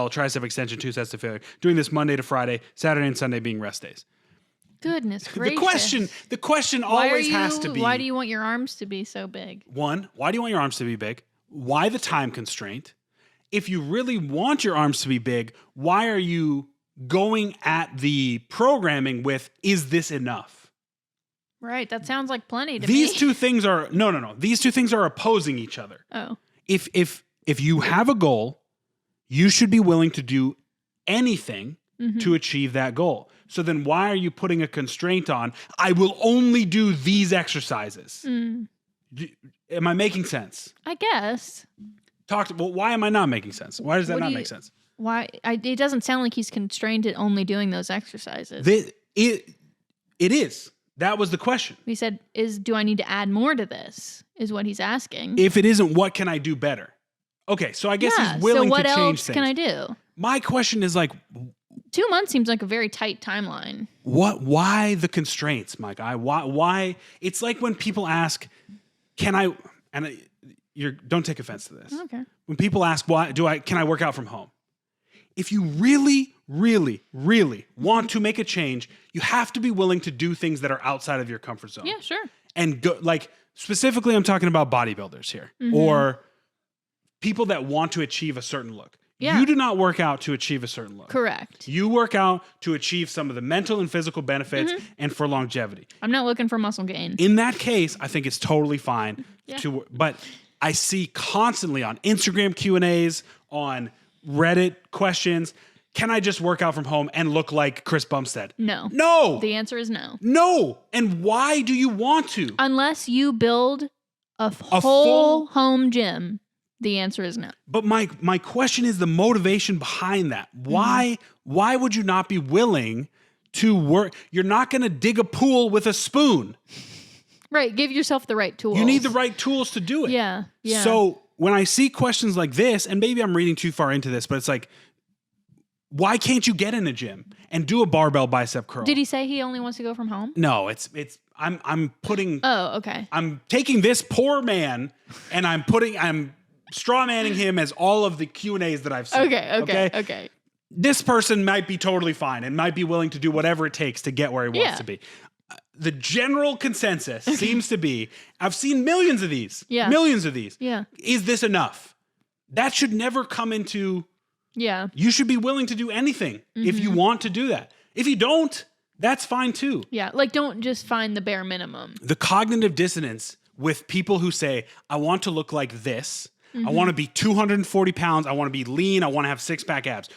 tricep extension, 2 sets to failure. Doing this Monday to Friday, Saturday and Sunday being rest days. Goodness gracious. The question always has to be, why do you want your arms to be so big? One, why do you want your arms to be big? Why the time constraint? If you really want your arms to be big, why are you going at the programming with, is this enough? Right. That sounds like plenty to me. These two things are, no. These two things are opposing each other. Oh. If you have a goal, you should be willing to do anything to achieve that goal. So then why are you putting a constraint on, I will only do these exercises? Am I making sense? I guess. Well, why am I not making sense? Why does that not make sense? Why? It doesn't sound like he's constrained to only doing those exercises. It is. That was the question. He said, do I need to add more to this? Is what he's asking. If it isn't, what can I do better? Okay, so I guess he's willing to change things. So what else can I do? My question is like, 2 months seems like a very tight timeline. Why the constraints, my guy? Why? It's like when people ask, "Can I?" And don't take offense to this. Okay. When people ask, can I work out from home? If you really, really, really want to make a change, you have to be willing to do things that are outside of your comfort zone. Yeah, sure. And go, like specifically, I'm talking about bodybuilders here, or people that want to achieve a certain look. Yeah. You do not work out to achieve a certain look. Correct. You work out to achieve some of the mental and physical benefits and for longevity. I'm not looking for muscle gain. In that case, I think it's totally fine but I see constantly on Instagram Q&As, on Reddit questions, can I just work out from home and look like Chris Bumstead? No. No. The answer is no. No. And why do you want to? Unless you build a whole home gym. The answer is no. But my question is the motivation behind that. Why would you not be willing to work? You're not going to dig a pool with a spoon. Right. Give yourself the right tools. You need the right tools to do it. Yeah. Yeah. So when I see questions like this, and maybe I'm reading too far into this, but it's like, why can't you get in a gym and do a barbell bicep curl? Did he say he only wants to go from home? No, I'm putting. Oh, okay. I'm taking this poor man and I'm straw manning him as all of the Q&As that I've seen. Okay. This person might be totally fine and might be willing to do whatever it takes to get where he wants to be. The general consensus seems to be, I've seen millions of these. Yeah. Millions of these. Yeah. Is this enough? That should never come into... Yeah. You should be willing to do anything if you want to do that. If you don't, that's fine too. Yeah. Like, don't just find the bare minimum. The cognitive dissonance with people who say, I want to look like this. I want to be 240 pounds. I want to be lean. I want to have six-pack abs.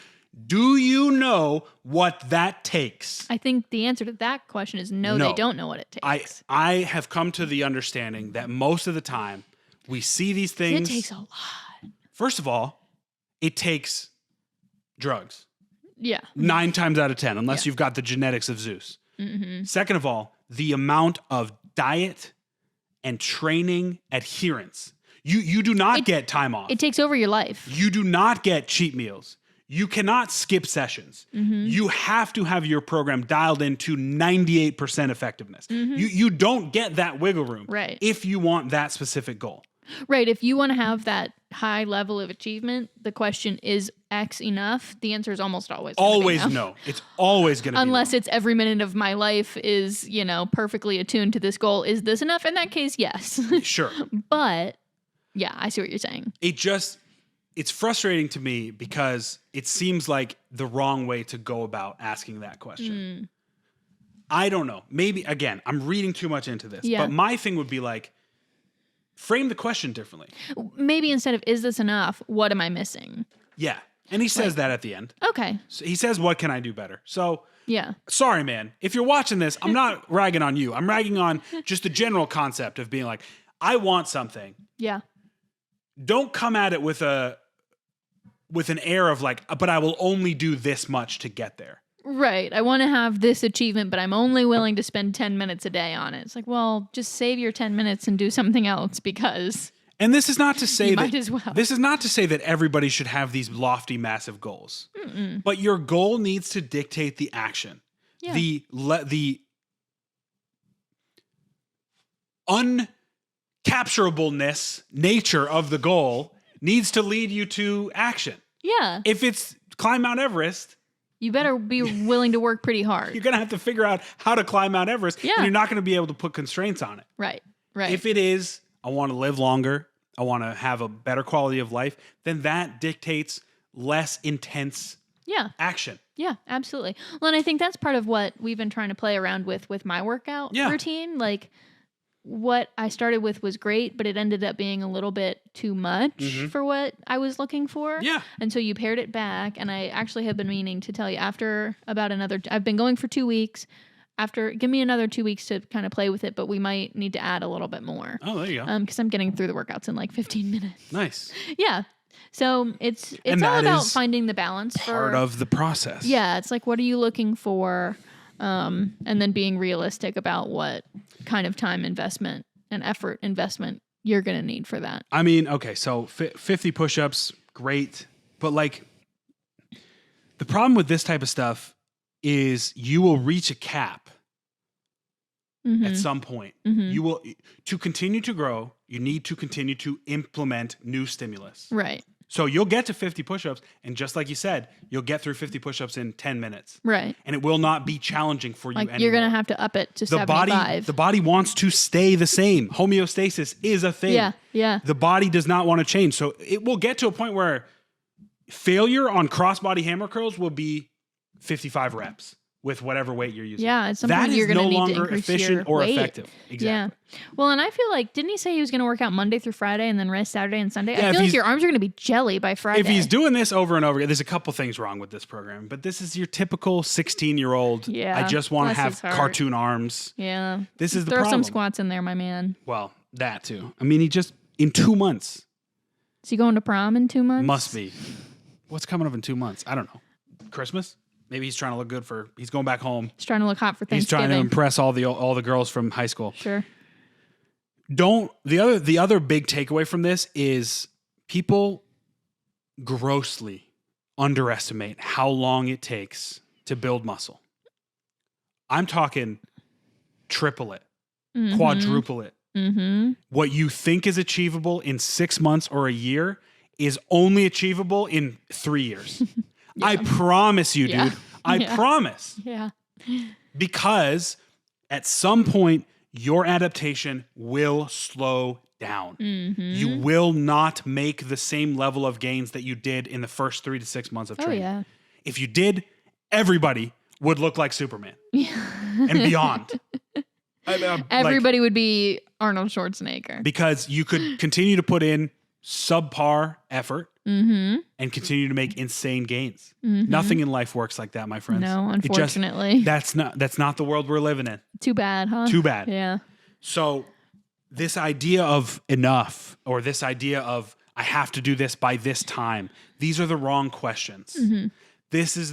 Do you know what that takes? I think the answer to that question is no, they don't know what it takes. I have come to the understanding that most of the time we see these things. It takes a lot. First of all, it takes drugs. Yeah. 9 times out of 10, unless you've got the genetics of Zeus. Second of all, the amount of diet and training adherence. You do not get time off. It takes over your life. You do not get cheat meals. You cannot skip sessions. You have to have your program dialed into 98% effectiveness. You don't get that wiggle room if you want that specific goal. Right. If you want to have that high level of achievement, the question is X enough? The answer is almost always no. It's always going to be unless it's every minute of my life is, perfectly attuned to this goal. Is this enough? In that case, yes. Sure. But yeah, I see what you're saying. It's frustrating to me because it seems like the wrong way to go about asking that question. I don't know. Maybe, again, I'm reading too much into this. But my thing would be like, frame the question differently. Maybe instead of, is this enough? What am I missing? Yeah. And he says that at the end. Okay. So he says, what can I do better? So, yeah. Sorry, man. If you're watching this, I'm not ragging on you. I'm ragging on just the general concept of being like, I want something. Yeah. Don't come at it with an air of like, but I will only do this much to get there. Right. I want to have this achievement, but I'm only willing to spend 10 minutes a day on it. It's like, well, just save your 10 minutes and do something else because. And this is not to say might as well. This is not to say that everybody should have these lofty, massive goals. But your goal needs to dictate the action. Yeah. The uncapturableness nature of the goal needs to lead you to action. Yeah. If it's climb Mount Everest, you better be willing to work pretty hard. You're going to have to figure out how to climb Mount Everest. Yeah. And you're not going to be able to put constraints on it. Right. If it is, I want to live longer, I want to have a better quality of life, then that dictates less intense action. Yeah, absolutely. Well, and I think that's part of what we've been trying to play around with my workout routine. Like, what I started with was great, but it ended up being a little bit too much for what I was looking for. Yeah. And so you pared it back. And I actually have been meaning to tell you I've been going for 2 weeks. give me another 2 weeks to kind of play with it, but we might need to add a little bit more. Oh, there you go. Because I'm getting through the workouts in like 15 minutes. Nice. Yeah. So it's all about finding the balance. Part of the process. Yeah. It's like, what are you looking for? And then being realistic about what kind of time investment and effort investment you're going to need for that. I mean, okay, so 50 push-ups, great. But like, the problem with this type of stuff is you will reach a cap at some point. You will, to continue to grow, you need to continue to implement new stimulus. Right. So you'll get to 50 push-ups, and just like you said, you'll get through 50 push-ups in 10 minutes. Right. And it will not be challenging for you anymore. You're going to have to up it to 75. The body wants to stay the same. Homeostasis is a thing. Yeah, yeah. The body does not want to change. So it will get to a point where failure on cross-body hammer curls will be 55 reps with whatever weight you're using. Yeah, at some point you're going to need to increase efficient your or weight. effective. Exactly. Yeah. Well, and I feel like, didn't he say he was going to work out Monday through Friday and then rest Saturday and Sunday? Yeah, I feel like your arms are going to be jelly by Friday. If he's doing this over and over again, there's a couple things wrong with this program, but this is your typical 16-year-old. Yeah, I just want to bless have his heart. cartoon arms. Yeah. This is the Throw problem. some squats in there, my man. Well, that too. I mean, he just, in 2 months. Is he going to prom in 2 months? Must be. What's coming up in 2 months? I don't know. Christmas? Maybe he's trying to look good he's going back home. He's trying to look hot for He's Thanksgiving. trying to impress all the girls from high school. Sure. The other big takeaway from this is people grossly underestimate how long it takes to build muscle. I'm talking triple it, quadruple it. Mm-hmm. What you think is achievable in 6 months or a year is only achievable in 3 years. Yeah. I promise you, dude. I promise. Yeah. Because at some point, your adaptation will slow down. You will not make the same level of gains that you did in the first 3 to 6 months of training. Yeah. If you did, everybody would look like Superman and beyond. Everybody would be Arnold Schwarzenegger. Because you could continue to put in subpar effort and continue to make insane gains. Nothing in life works like that, my friends. No, unfortunately. That's not the world we're living in. Too bad, huh? Too bad. Yeah. So this idea of enough, or this idea of I have to do this by this time, these are the wrong questions. This is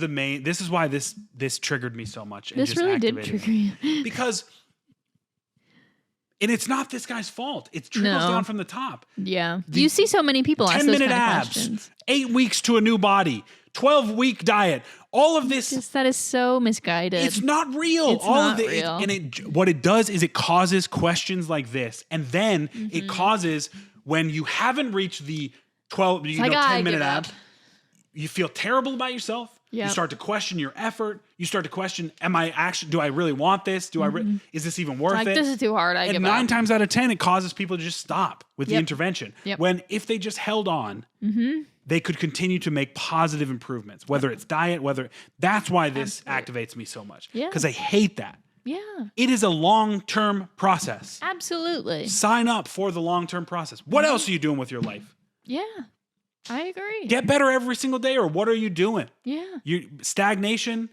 why this triggered me so much. This really did trigger you. Because and it's not this guy's fault. It trickles down from the top. Yeah. You see so many people ask those 10-minute kind of abs, questions. 8 weeks to a new body, 12-week diet. All of this. That is so misguided. It's not real. It's not real. What it does is it causes questions like this. And then it causes, when you haven't reached the 10-minute ab, you feel terrible about yourself. Yep. You start to question your effort. You start to question, do I really want this? Is this even worth it? This is too hard. I give up. 9 times out of 10, it causes people to just stop with the intervention. Yep. When if they just held on, they could continue to make positive improvements, whether it's diet, that's why this activates me so much. Yeah. Because I hate that. Yeah. It is a long-term process. Absolutely. Sign up for the long-term process. What else are you doing with your life? Yeah. I agree. Get better every single day, or what are you doing? Yeah. Stagnation,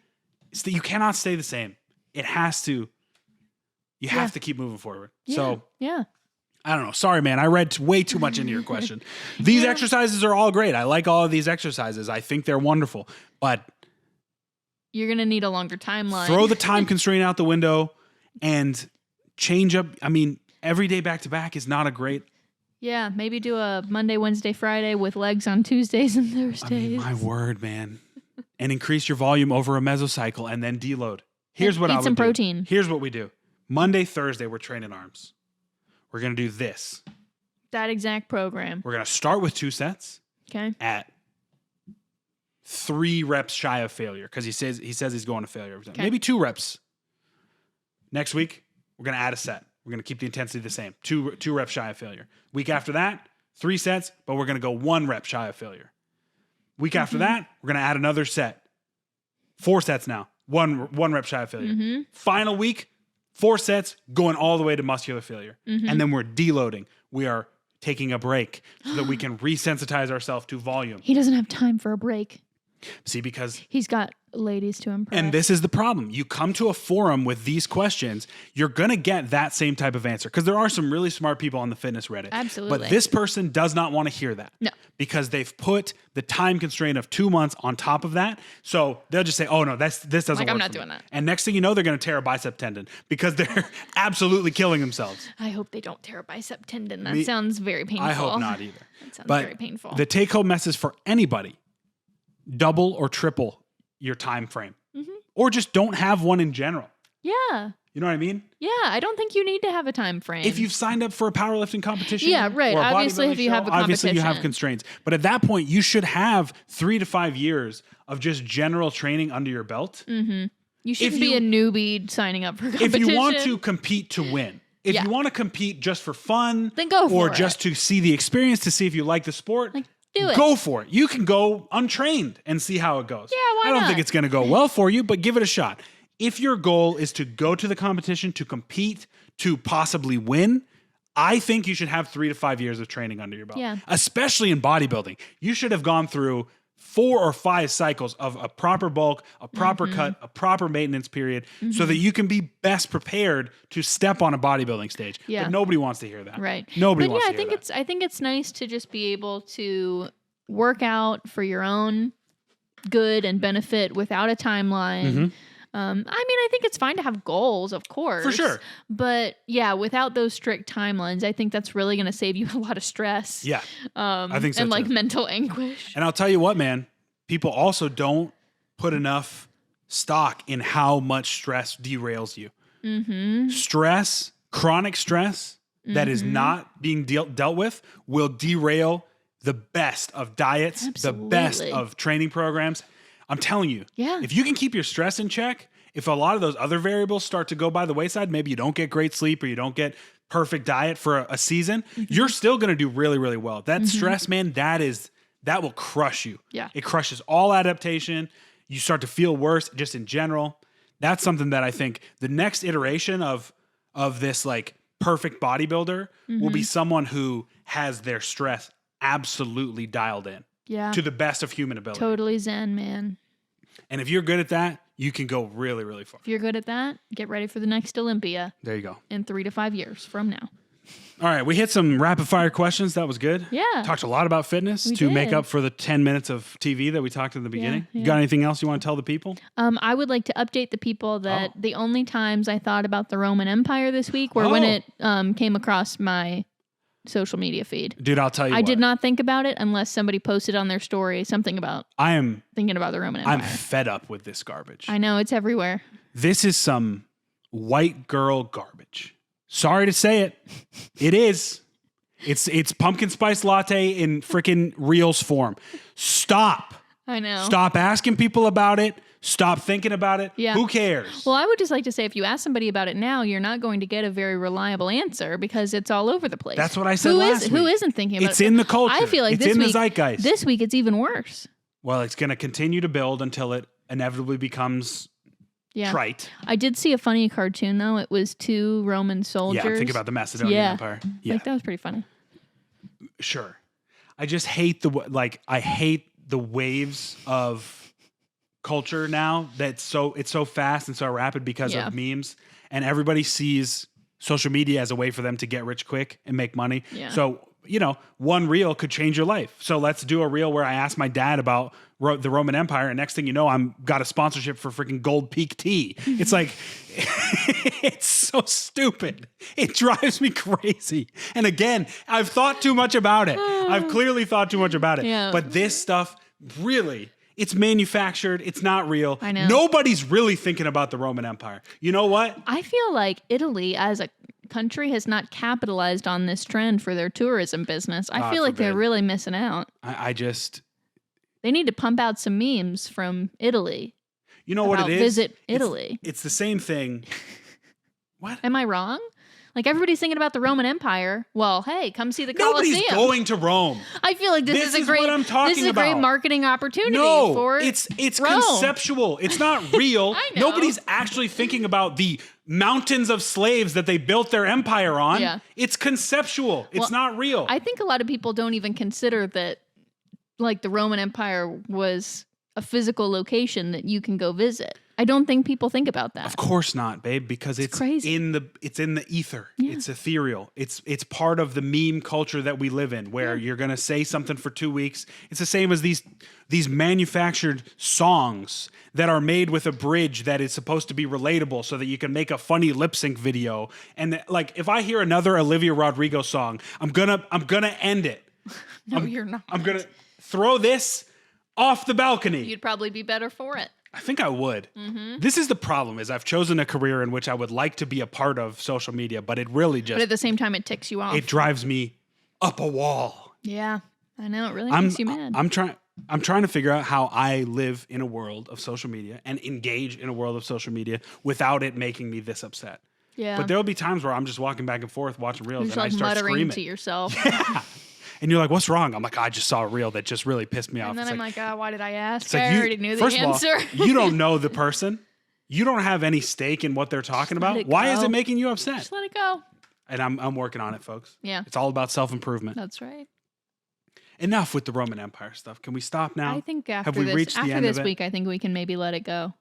you cannot stay the same. It has to, you have to keep moving forward. Yeah. So, yeah. I don't know. Sorry, man. I read way too much into your question. These exercises are all great. I like all of these exercises. I think they're wonderful, but you're going to need a longer timeline. Throw the time constraint out the window and change up. I mean, every day back to back is not a great. Yeah, maybe do a Monday, Wednesday, Friday with legs on Tuesdays and Thursdays. I mean, my word, man. And increase your volume over a mesocycle and then deload. Here's what I would do. Eat some protein. Here's what we do. Monday, Thursday, we're training arms. We're going to do this. That exact program. We're going to start with 2 sets. Okay. At 3 reps shy of failure, because he says he's going to failure every time. Okay. Maybe 2 reps. Next week, we're going to add a set. We're going to keep the intensity the same. 2 reps shy of failure. Week after that, 3 sets, but we're going to go 1 rep shy of failure. Week after that, we're going to add another set. 4 sets now. 1 rep shy of failure. Final week, 4 sets, going all the way to muscular failure. And then we're deloading. We are taking a break so that we can resensitize ourselves to volume. He doesn't have time for a break. See, because he's got ladies to impress. And this is the problem. You come to a forum with these questions, you're going to get that same type of answer because there are some really smart people on the fitness Reddit. Absolutely. But this person does not want to hear that. No. Because they've put the time constraint of 2 months on top of that. So they'll just say, oh, no, this doesn't work. I'm not for doing me. that. And next thing you know, they're going to tear a bicep tendon because they're absolutely killing themselves. I hope they don't tear a bicep tendon. That sounds very painful. I hope not either. That sounds But very painful. the take-home message for anybody, double or triple your time frame. Or just don't have one in general. Yeah. You know what I mean? Yeah. I don't think you need to have a time frame. If you've signed up for a powerlifting competition, Yeah, right. or a Obviously, bodybuilding if you show, have a obviously you have competition. constraints. But at that point, you should have 3 to 5 years of just general training under your belt. You shouldn't be a newbie signing up for competition. If you want to compete to win, if Yeah. you want to compete just for fun, Then go for or it. just to see the experience, to see if you like the sport, do it. Go for it. You can go untrained and see how it goes. Yeah, why I don't not? think it's going to go well for you, but give it a shot. If your goal is to go to the competition, to compete, to possibly win, I think you should have 3 to 5 years of training under your belt. Yeah. Especially in bodybuilding. You should have gone through 4 or 5 cycles of a proper bulk, a proper cut, a proper maintenance period, so that you can be best prepared to step on a bodybuilding stage. Yeah. But nobody wants to hear that. Right. Nobody but wants yeah, to hear that. I think it's nice to just be able to work out for your own good and benefit without a timeline. I mean, I think it's fine to have goals, of course. For sure. But yeah, without those strict timelines, I think that's really going to save you a lot of stress. Yeah. I think so and like too. mental anguish. And I'll tell you what, man, people also don't put enough stock in how much stress derails you. Stress, chronic stress that is not being dealt with will derail the best of diets, the best Absolutely. of training programs. I'm telling you, Yeah. if you can keep your stress in check, if a lot of those other variables start to go by the wayside, maybe you don't get great sleep or you don't get perfect diet for a season, you're still going to do really, really well. That stress, man, that will crush you. Yeah. It crushes all adaptation. You start to feel worse just in general. That's something that I think the next iteration of this like perfect bodybuilder will be someone who has their stress absolutely dialed in Yeah. to the best of human ability. Totally zen, man. And if you're good at that, you can go really, really far. If you're good at that, get ready for the next Olympia There you go. in 3 to 5 years from now. All right, we hit some rapid fire questions. That was good. Yeah. Talked a lot about fitness We to make did. up for the 10 minutes of TV that we talked in the beginning. yeah. You got anything else you want to tell the people? I would like to update the people that Oh. the only times I thought about the Roman Empire this week were when Oh. it came across my social media feed. Dude, I'll tell you I what. did not think about it unless somebody posted on their story something about I am thinking about the Roman I'm Empire. fed up with this garbage. I know it's everywhere. This is some white girl garbage. Sorry to say it. It is. It's pumpkin spice latte in freaking Reels form. Stop. I know. Stop asking people about it. Stop thinking about it. Yeah. Who cares? Well, I would just like to say if you ask somebody about it now, you're not going to get a very reliable answer because it's all over the place. That's what I said last Who week. isn't thinking about it? It's in the culture. I feel like it's this in week, the zeitgeist. This week it's even worse. Well, it's going to continue to build until it inevitably becomes Yeah. trite. I did see a funny cartoon though. It was 2 Roman soldiers. Yeah, think about the Macedonian Yeah. Empire. Yeah, Like that was pretty funny. sure. I just hate I hate the waves of culture now it's so fast and so rapid because Yeah. of memes, and everybody sees social media as a way for them to get rich quick and make money. Yeah. So, one reel could change your life. So let's do a reel where I ask my dad about the Roman Empire, and next thing you know, I'm got a sponsorship for freaking Gold Peak tea. It's like, it's so stupid. It drives me crazy. And again, I've thought too much about it. I've clearly thought too much about it. Yeah. But this stuff, really, it's manufactured. It's not real. I know. Nobody's really thinking about the Roman Empire. You know what? I feel like Italy as a country has not capitalized on this trend for their tourism business. I God feel like they're forbid. really missing out. I just, They need to pump out some memes from Italy. you know what about it is? Visit It's- Italy. It's the same thing. What? Am I wrong? Like everybody's thinking about the Roman Empire. Well, hey, come see the Colosseum. Nobody's going to Rome. I feel like this This is a is great what I'm talking this is a great about. marketing opportunity No, for it's Rome. conceptual. It's not real. I know. Nobody's actually thinking about the mountains of slaves that they built their empire on. Yeah. It's conceptual. It's Well, not real. I think a lot of people don't even consider that like the Roman Empire was a physical location that you can go visit. I don't think people think about that. Of course not, babe, because it's crazy. in the ether. Yeah. It's ethereal. It's part of the meme culture that we live in, where you're gonna say something for 2 weeks. It's the same as these manufactured songs that are made with a bridge that is supposed to be relatable, so that you can make a funny lip sync video. And like, if I hear another Olivia Rodrigo song, I'm gonna end it. No, you're not. I'm gonna throw this off the balcony. You'd probably be better for it. I think I would. This is the problem, is I've chosen a career in which I would like to be a part of social media, but it really just, But at the same time, it ticks you off. it drives me up a wall. Yeah, I know. It really makes you mad. I'm trying to figure out how I live in a world of social media and engage in a world of social media without it making me this upset. Yeah. But there'll be times where I'm just walking back and forth watching reels You're and I just like start muttering screaming to yourself. And you're like, "What's wrong?" I'm like, "I just saw a reel that just really pissed me off." And then It's I'm like, oh, why did I ask? it's like I already knew the first answer. Of all, you don't know the person. You don't have any stake in what they're talking let about. it Why is go. it making you upset? Just let it go. And I'm working on it, folks. Yeah. It's all about self-improvement. That's right. Enough with the Roman Empire stuff. Can we stop now? I think Have after we this, reached the after end this of it? week, I think we can maybe let it go.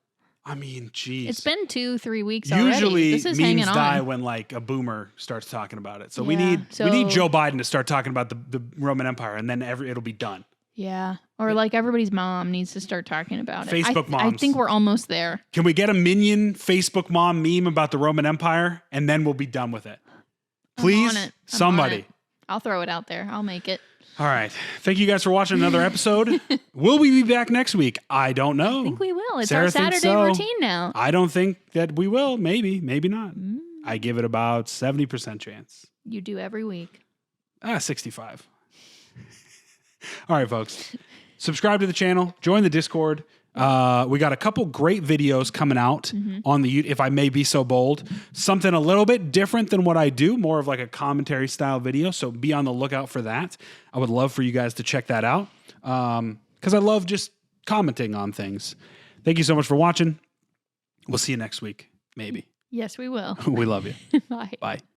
I mean, geez. It's been 2-3 weeks already. Usually This is memes hanging die on. when like a boomer starts talking about it. So Yeah. we need So- Joe Biden to start talking about the Roman Empire, and then it'll be done. Yeah. Or like everybody's mom needs to start talking about it. Facebook I moms. think we're almost there. Can we get a minion Facebook mom meme about the Roman Empire, and then we'll be done with it? Please, I'm on it. I'm somebody. on it. I'll throw it out there. I'll make it. All right. Thank you guys for watching another episode. Will we be back next week? I don't know. I think we will. It's Sarah our thinks Saturday so. routine now. I don't think that we will. Maybe not. I give it about 70% chance. You do every week. 65. All right, folks. Subscribe to the channel. Join the Discord. We got a couple great videos coming out on the If I May Be So Bold. Something a little bit different than what I do, more of like a commentary style video. So be on the lookout for that. I would love for you guys to check that out because I love just commenting on things. Thank you so much for watching. We'll see you next week. Maybe. Yes, we will. We love you. Bye. Bye.